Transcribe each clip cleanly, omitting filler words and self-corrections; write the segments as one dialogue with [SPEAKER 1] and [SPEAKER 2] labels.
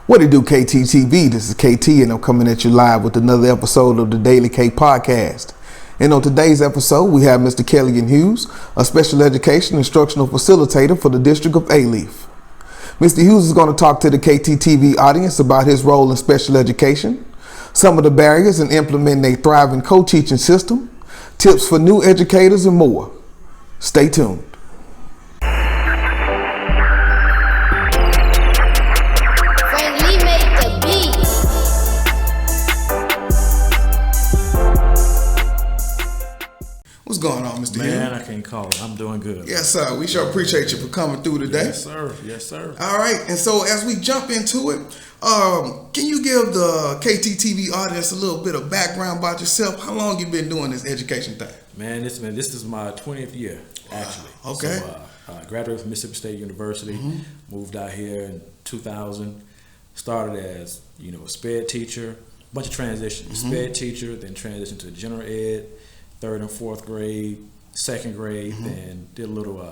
[SPEAKER 1] What it do, KTTV? This is KT, and I'm coming at you live with another episode of the Daily K Podcast. And on today's episode, we have Mr. Kellian Hughes, a special education instructional facilitator for the District of Alief. Mr. Hughes is going to talk to the KTTV audience about his role in special education, some of the barriers in implementing a thriving co-teaching system, tips for new educators, and more. Stay tuned. What's going on, Mr.
[SPEAKER 2] Man,
[SPEAKER 1] Hughes?
[SPEAKER 2] I can't call it. I'm doing good.
[SPEAKER 1] Yes, sir. We sure appreciate you for coming through today.
[SPEAKER 2] Yes, sir. Yes, sir.
[SPEAKER 1] All right. And so as we jump into it, can you give the KTTV audience a little bit of background about yourself? How long you been doing this education thing?
[SPEAKER 2] Man, this is my 20th year, actually.
[SPEAKER 1] Wow. Okay.
[SPEAKER 2] So, I graduated from Mississippi State University, moved out here in 2000, started as, a SPED teacher, bunch of transitions. SPED teacher, then transitioned to general ed, 3rd and 4th grade, 2nd grade, then did a little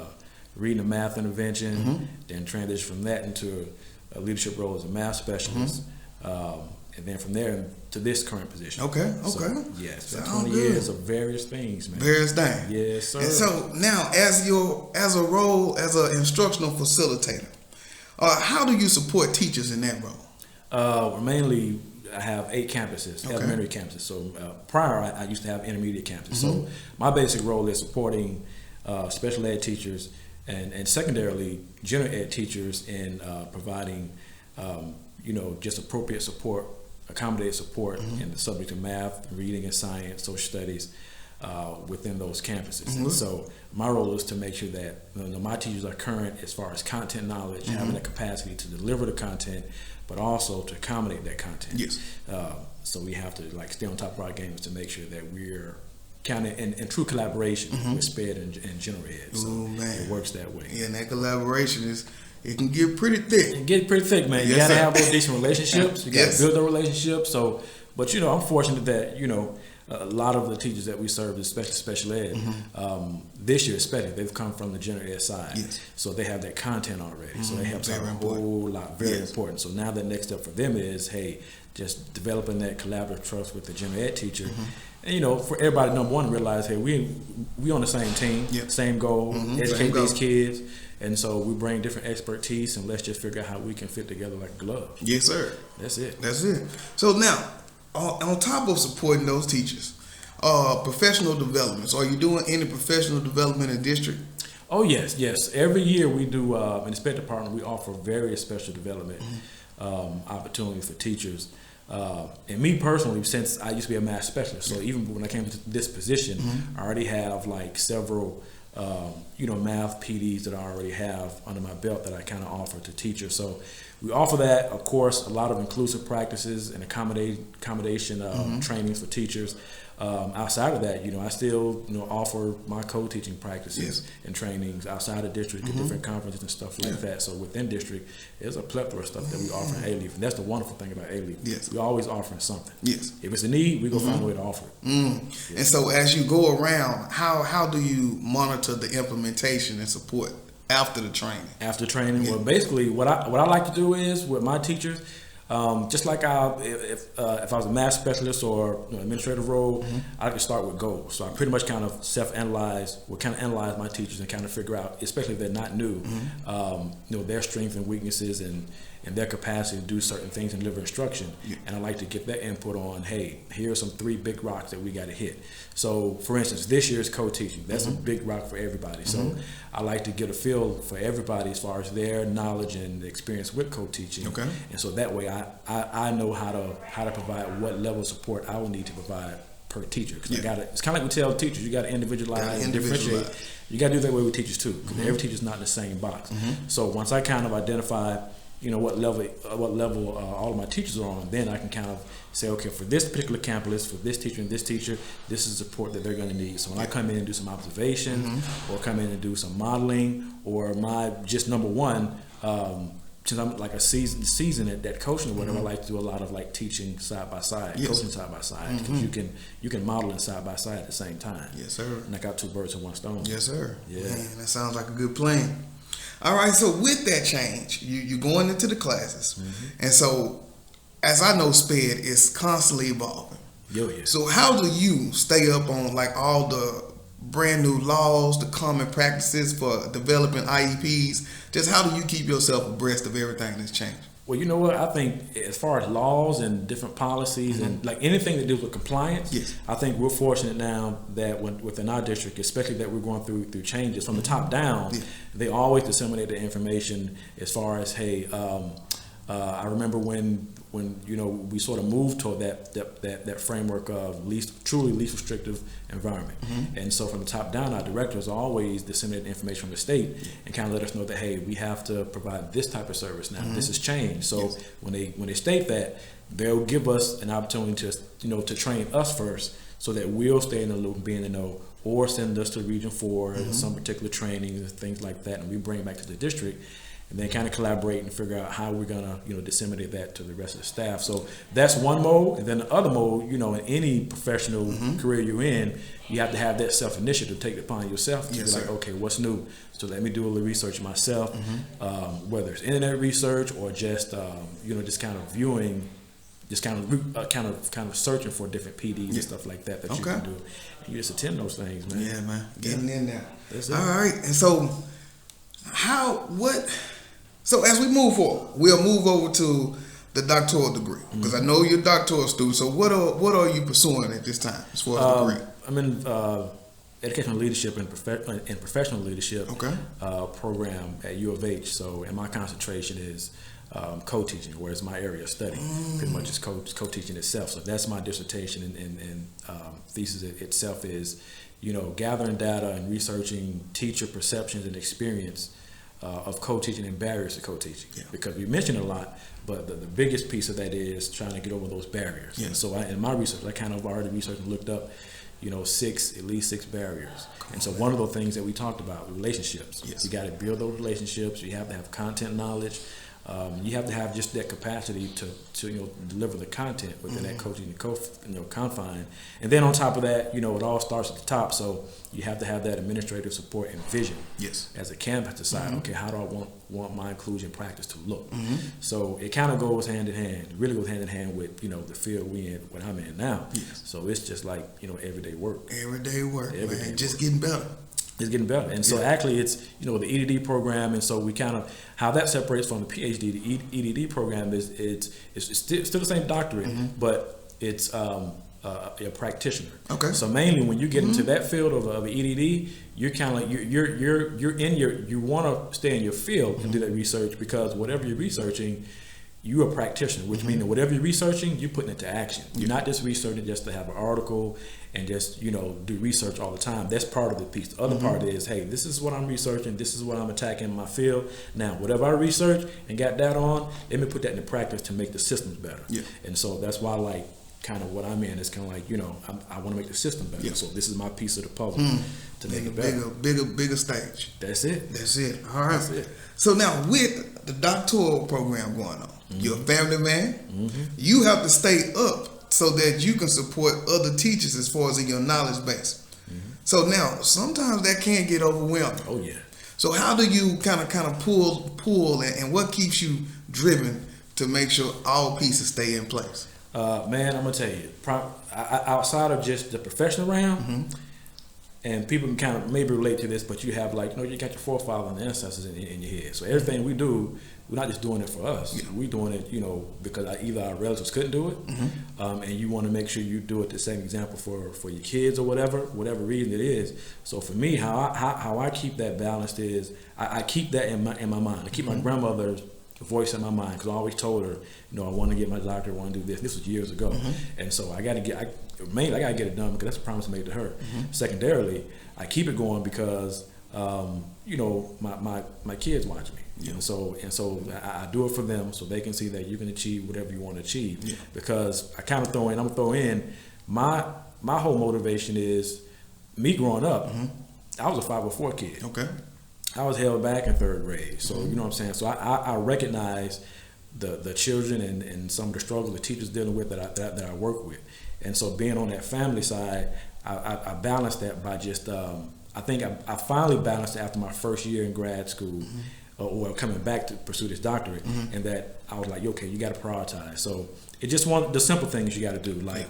[SPEAKER 2] reading and math intervention, then transitioned from that into a leadership role as a math specialist, and then from there to this current position.
[SPEAKER 1] Okay.
[SPEAKER 2] So, yes, 20
[SPEAKER 1] good.
[SPEAKER 2] years of various things, man.
[SPEAKER 1] Various things.
[SPEAKER 2] Yes, sir.
[SPEAKER 1] And so now, as a role as an instructional facilitator, how do you support teachers in that role?
[SPEAKER 2] Mainly, I have 8 campuses, elementary campuses. So prior, I used to have intermediate campuses. So my basic role is supporting special ed teachers and secondarily general ed teachers in providing, just appropriate support, accommodated support in the subject of math, reading and science, social studies within those campuses. And so my role is to make sure that my teachers are current as far as content knowledge, having the capacity to deliver the content, but also to accommodate that content.
[SPEAKER 1] Yes.
[SPEAKER 2] So we have to stay on top of our games to make sure that we're kind of in true collaboration with SPED and general ed. So it works that way.
[SPEAKER 1] Yeah, and that collaboration it can get pretty thick.
[SPEAKER 2] It get pretty thick, man. You
[SPEAKER 1] Yes,
[SPEAKER 2] gotta
[SPEAKER 1] sir.
[SPEAKER 2] have those decent relationships. You gotta
[SPEAKER 1] Yes.
[SPEAKER 2] build those relationships. So, but I'm fortunate that a lot of the teachers that we serve, especially special ed, this year especially, they've come from the general ed side.
[SPEAKER 1] Yes.
[SPEAKER 2] So they have that content already. So it helps out
[SPEAKER 1] Very
[SPEAKER 2] a
[SPEAKER 1] important.
[SPEAKER 2] whole lot. Very
[SPEAKER 1] Yes.
[SPEAKER 2] important. So now the next step for them is, hey, just developing that collaborative trust with the general ed teacher. And for everybody, number one, realize, hey, we on the same team,
[SPEAKER 1] Yep.
[SPEAKER 2] same goal, educate
[SPEAKER 1] Same goal.
[SPEAKER 2] these kids. And so we bring different expertise, and let's just figure out how we can fit together like a glove.
[SPEAKER 1] Yes, sir.
[SPEAKER 2] That's it.
[SPEAKER 1] That's it. So now, on top of supporting those teachers, professional developments. Are you doing any professional development in district?
[SPEAKER 2] Oh, yes. Every year we do, in the SPED department, we offer various special development opportunities for teachers. And me personally, since I used to be a math specialist, so even when I came to this position, I already have several math PDs that I already have under my belt that I kind of offer to teachers. So we offer that, of course, a lot of inclusive practices and accommodation trainings for teachers. Outside of that, I still offer my co-teaching practices and trainings outside of district at different conferences and stuff like that. So within district, there's a plethora of stuff that we offer in A-Leaf, and that's the wonderful thing about A-Leaf.
[SPEAKER 1] Yes.
[SPEAKER 2] We're always offering something.
[SPEAKER 1] Yes.
[SPEAKER 2] If it's a need, we go find a way to offer it.
[SPEAKER 1] And so as you go around, how do you monitor the implementation and support after the training?
[SPEAKER 2] After training, well, basically, what I like to do is with my teachers, just like if I was a math specialist or administrative role, I could start with goals. So I pretty much kind of self-analyze, analyze my teachers and kind of figure out, especially if they're not new, their strengths and weaknesses and their capacity to do certain things and deliver instruction. And I like to get that input on, hey, here are some 3 big rocks that we got to hit. So, for instance, this year's co-teaching. That's a big rock for everybody. So I like to get a feel for everybody as far as their knowledge and experience with co-teaching.
[SPEAKER 1] Okay.
[SPEAKER 2] And so that way I know how to provide what level of support I will need to provide per teacher. Because it's kind of like we tell teachers, you got to individualize and differentiate. You got to do that way with teachers too, because every teacher's not in the same box. So once I kind of identify what level all of my teachers are on, then I can kind of say, okay, for this particular campus, for this teacher and this teacher, this is the support that they're going to need. So when I come in and do some observations, or come in and do some modeling, or just number one, since I'm like a season at that coaching or whatever, I like to do a lot of teaching side by side, coaching side by side, because you can model it side by side at the same time.
[SPEAKER 1] Yes, sir.
[SPEAKER 2] Knock out 2 birds with 1 stone.
[SPEAKER 1] Yes, sir.
[SPEAKER 2] Yeah.
[SPEAKER 1] Man, that sounds like a good plan. All right, so with that change, you're going into the classes, and so as I know, SPED is constantly evolving.
[SPEAKER 2] Yo, yeah.
[SPEAKER 1] So how do you stay up on like all the brand new laws, the common practices for developing IEPs? Just how do you keep yourself abreast of everything that's changing?
[SPEAKER 2] Well, you know what? I think as far as laws and different policies and like anything that deals with compliance, I think we're fortunate now that within our district, especially that we're going through changes from the top down, they always disseminate the information as far as, hey, I remember when we sort of moved toward that framework of truly least restrictive environment, and so from the top down, our directors always disseminate information from the state and kind of let us know that, hey, we have to provide this type of service now. This has changed. So when they state that, they'll give us an opportunity to train us first, so that we'll stay in the loop and be in the know, or send us to Region 4 some particular training and things like that, and we bring it back to the district. And then kind of collaborate and figure out how we're gonna, disseminate that to the rest of the staff. So that's one mode. And then the other mode, in any professional career you're in, you have to have that self-initiative, take it upon yourself to be like, okay, what's new? So let me do a little research myself, whether it's internet research or just, just kind of viewing, just kind of searching for different PDs and stuff like that you can do. And you just attend those things, man.
[SPEAKER 1] Yeah, man, getting in there.
[SPEAKER 2] That's it.
[SPEAKER 1] All right, and so So as we move forward, we'll move over to the doctoral degree, because I know you're a doctoral student. So what are you pursuing at this time as far as degree?
[SPEAKER 2] I'm in educational leadership and professional leadership program at U of H. So, and my concentration is co-teaching, whereas my area of study pretty much is co-teaching itself. So that's my dissertation and thesis itself is, gathering data and researching teacher perceptions and experience of co-teaching and barriers to co-teaching, because we mentioned a lot, but the biggest piece of that is trying to get over those barriers. And so in my research, I kind of already researched and looked up, at least six barriers. And so one of the things that we talked about, relationships. You got to build those relationships. You have to have content knowledge. You have to have just that capacity to deliver the content within that coaching confine. And then on top of that, it all starts at the top. So you have to have that administrative support and vision as a campus to decide, okay, how do I want my inclusion practice to look? So it kind of goes hand in hand. It really goes hand in hand with the field what I'm in now. So it's just like everyday work. Everyday work, man. Just getting better. It's getting better. And so actually it's, the EDD program, and so we kind of, how that separates from the PhD, the EDD program is it's still the same doctorate, but it's a practitioner. Okay. So mainly when you get into that field of EDD, you're kind of like, you want to stay in your field and do that research, because whatever you're researching, you're a practitioner, which means that whatever you're researching, you're putting it to action. You're not just researching just to have an article and just, do research all the time. That's part of the piece. The other part is, hey, this is what I'm researching. This is what I'm attacking in my field. Now, whatever I research and got that on, let me put that into practice to make the systems better. And so that's why, like, kind of what I'm in is kind of like, I want to make the system better. So this is my piece of the puzzle to make it better. Bigger stage. That's it. All right. That's it. So now with the doctoral program going on, you're a family man. You have to stay up so that you can support other teachers as far as in your knowledge base. So now sometimes that can get overwhelming. Oh yeah. So how do you kind of pull and what keeps you driven to make sure all pieces stay in place? Man, I'm gonna tell you, outside of just the professional realm, and people can kind of maybe relate to this, but you have you got your forefathers and ancestors in your head. So everything we do, we're not just doing it for us. We're doing it, because either our relatives couldn't do it, and you want to make sure you do it the same example for your kids or whatever reason it is. So for me, how I keep that balanced is I keep that in my mind. I keep my grandmother's voice in my mind, because I always told her, I want to get my doctorate, I want to do this. This was years ago, and so I got to get it done, because that's a promise I made to her. Secondarily, I keep it going because my kids watch me, and so I do it for them, so they can see that you can achieve whatever you want to achieve. Because I kind of I'm gonna throw in my whole motivation is me growing up. I was a 504 kid. Okay. I was held back in third grade, so you know what I'm saying. So I recognize the children and some of the struggles the teachers dealing with that I work with, and so being on that family side, I balanced that by just I think I finally balanced it after my first year in grad school, or coming back to pursue this doctorate, and that I was like, okay, you got to prioritize. So it just one the simple things you got to do, like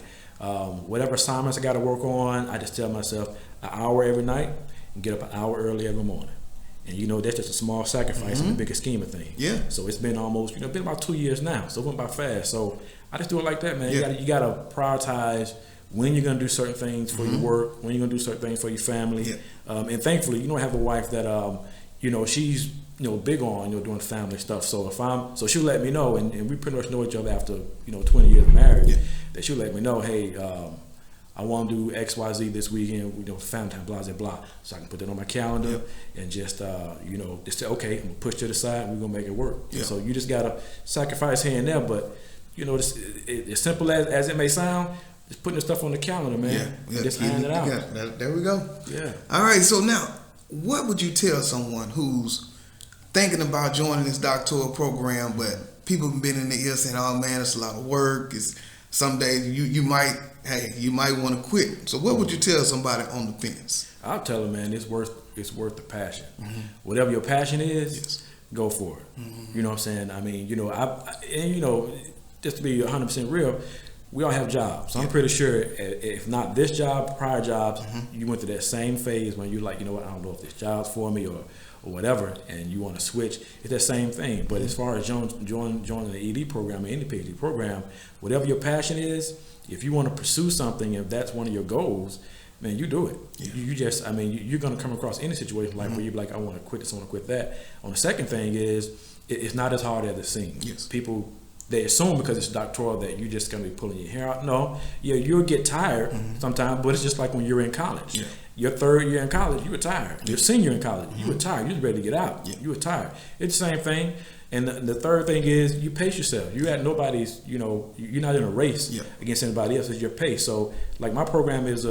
[SPEAKER 2] whatever assignments I got to work on, I just tell myself an hour every night and get up an hour early every morning. And that's just a small sacrifice in the bigger scheme of things. Yeah. So it's been almost, been about 2 years now. So it went by fast. So I just do it like that, man. You gotta prioritize when you're gonna do certain things for your work, when you're gonna do certain things for your family. And thankfully, I have a wife that she's big on doing family stuff. So so she'll let me know, and we pretty much know each other after 20 years of marriage. That she'll let me know, hey, I want to do X, Y, Z this weekend, family time, blah, blah, blah. So I can put that on my calendar and just, just say, okay, I'm going to push to the side and we're going to make it work. So you just got to sacrifice here and there. But, as simple as it may sound, just putting the stuff on the calendar, man. Just hand it out.
[SPEAKER 1] There we go.
[SPEAKER 2] Yeah.
[SPEAKER 1] All right. So now, what would you tell someone who's thinking about joining this doctoral program, but people have been in the ear saying, oh, man, it's a lot of work. Some days you might want to quit. So what would you tell somebody on the fence?
[SPEAKER 2] I'll tell them, man, it's worth the passion. Whatever your passion is, go for it. You know what I'm saying? I mean, just to be 100% real, we all have jobs. So I'm pretty sure if not this job, prior jobs, you went through that same phase when you're like, I don't know if this job's for me or whatever, and you want to switch. It's that same thing. But as far as joining the ED program or any PhD program, whatever your passion is, if you want to pursue something, if that's one of your goals, man, you do it. You just, you're going to come across any situation like where you're like, I want to quit this, I want to quit that. On the second thing is, it's not as hard as it seems. People, they assume because it's doctoral that you're just going to be pulling your hair out. No, you'll get tired sometimes, but it's just like when you're in college. Your third year in college, you were tired. Your senior in college, you were tired. You was ready to get out. You were tired. It's the same thing. And the third thing is you pace yourself. You're at nobody's, you're not in a race against anybody else. It's your pace. So like my program is,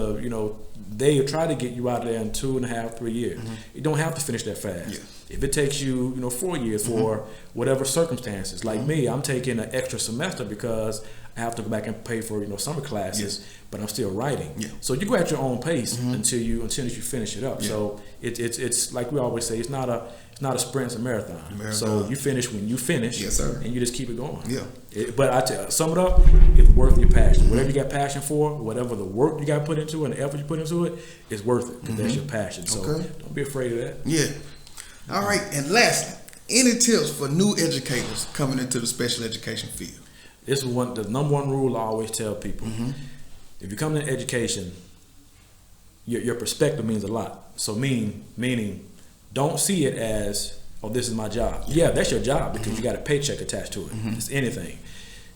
[SPEAKER 2] they try to get you out there in 2.5, 3 years. You don't have to finish that fast. If it takes you, 4 years for whatever circumstances, like me, I'm taking an extra semester because I have to go back and pay for summer classes, but I'm still writing. So you go at your own pace until you finish it up. So it's like we always say, it's not a sprint, it's a marathon. So you finish when you finish, and you just keep it going. But I tell you, sum it up, it's worth your passion. Whatever you got passion for, whatever the work you got put into it and the effort you put into it, it's worth it because that's your passion. So don't be afraid of that.
[SPEAKER 1] All right, and lastly, any tips for new educators coming into the special education field?
[SPEAKER 2] This is the number one rule I always tell people. If you come into education, your perspective means a lot. So meaning, don't see it as, oh, this is my job. Yeah, that's your job because you got a paycheck attached to it. It's anything.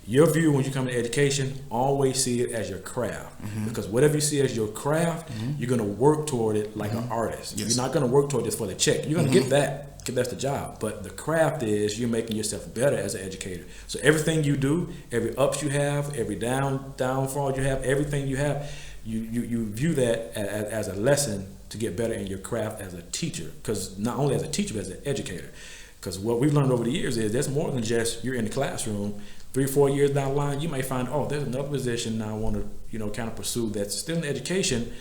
[SPEAKER 2] Your view when you come to education, always see it as your craft. Because whatever you see as your craft, you're going to work toward it like an artist. You're not going to work toward this for the check. You're going to get that, because that's the job. But the craft is you're making yourself better as an educator. So everything you do, every ups you have, every downfall you have, everything you have, you view that as a lesson to get better in your craft as a teacher. Because not only as a teacher, but as an educator. Because what we've learned over the years is there's more than just you're in the classroom. 3 or 4 years down the line, you may find, oh, there's another position I want to, kind of pursue that's still in education,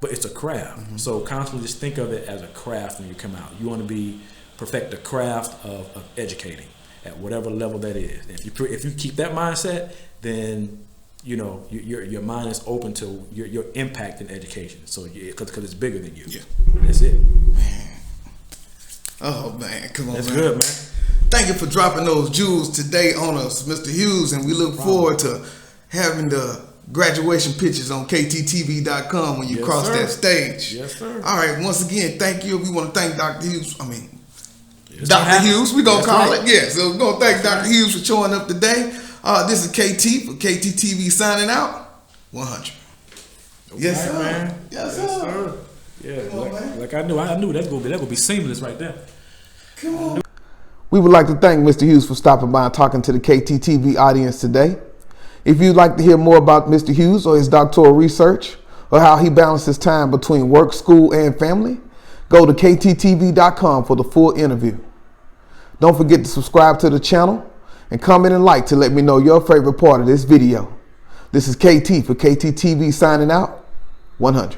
[SPEAKER 2] but it's a craft. So constantly just think of it as a craft when you come out. You want to perfect the craft of educating at whatever level that is. And if you keep that mindset, then your mind is open to your impact in education. So because it's bigger than you. That's it.
[SPEAKER 1] Man. Oh man, come on.
[SPEAKER 2] That's good, man.
[SPEAKER 1] Thank you for dropping those jewels today on us, Mr. Hughes, and we look forward to having the graduation pictures on kttv.com when you cross that stage.
[SPEAKER 2] Yes, sir.
[SPEAKER 1] All right, once again, thank you. We want to thank Dr. Hughes. Dr. Hughes, we're going to call it. Yeah, so we're going to thank Dr. Hughes for showing up today. This is KT for KTTV signing out. 100. Yes, sir.
[SPEAKER 2] Man.
[SPEAKER 1] Yes, sir.
[SPEAKER 2] Yeah, like I knew that's gonna be seamless right there.
[SPEAKER 1] Come on. We would like to thank Mr. Hughes for stopping by and talking to the KTTV audience today. If you'd like to hear more about Mr. Hughes or his doctoral research or how he balances time between work, school, and family, go to kttv.com for the full interview. Don't forget to subscribe to the channel and comment and like to let me know your favorite part of this video. This is KT for KTTV signing out. 100.